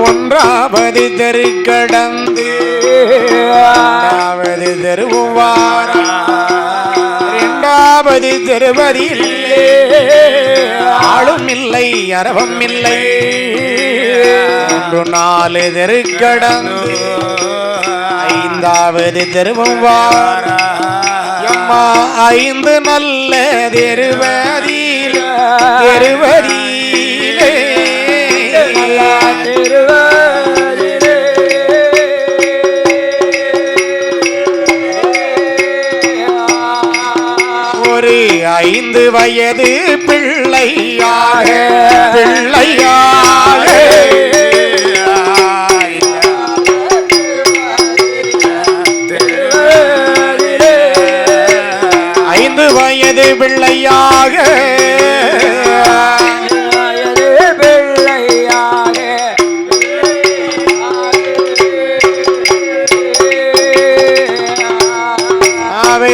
ஒன்றாவது தெரு கடந்து தெருவார் இரண்டாவது தெருவதில் ஆளும் இல்லை அரவம் இல்லை 4 தெரு கடந்து 5வது தெருவார் 5 நல்ல தெருவதில் ஒரு 5 வயது பிள்ளையாக பிள்ளையாக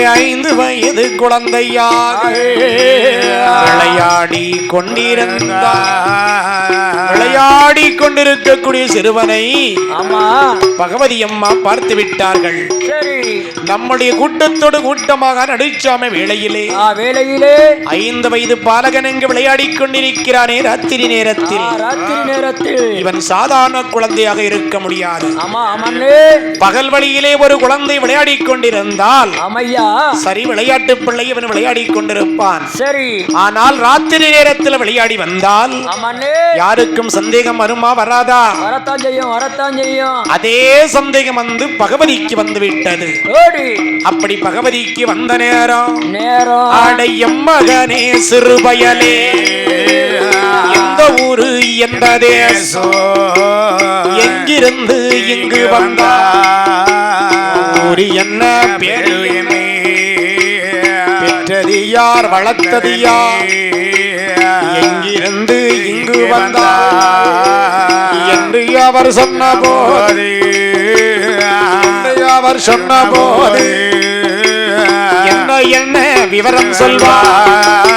5 வயது குழந்தையாக விளையாடி கொண்டிருக்கக்கூடிய சிறுவனை பகவதி அம்மா பார்த்து விட்டார்கள். நம்முடைய கூட்டத்தோடு கூட்டமாக நடுச்சாம வேளையிலே 5 வயது பாலகன் இங்கு விளையாடி கொண்டிருக்கிறானே ராத்திரி நேரத்தில் இவன் சாதாரண குழந்தையாக இருக்க முடியாது. பகல் வழியிலே ஒரு குழந்தை விளையாடி கொண்டிருந்தால் சரி விளையாட்டு பிள்ளை இவன் விளையாடி கொண்டிருப்பான். ஆனால் ராத்திரி நேரத்தில் விளையாடி வந்தால் யாருக்கும் சந்தேகம் வருமா வராதா? வரத்தான் செய்யும். அதே சந்தேகம் வந்து பகவதிக்கு வந்து விட்டது. அப்படி பகவதிக்கு வந்த நேரம் அடையும் மகனே சிறுபயலே எந்த ஊரு எந்த தேசம் எங்கிருந்து இங்கு வந்தா ஊரு என்ன பேரு பெற்றது யார் வளர்த்தது யார் எங்கிருந்து இங்கு வந்தா என்று அவர் சொன்னபோது என்ன விவரம் சொல்வார்?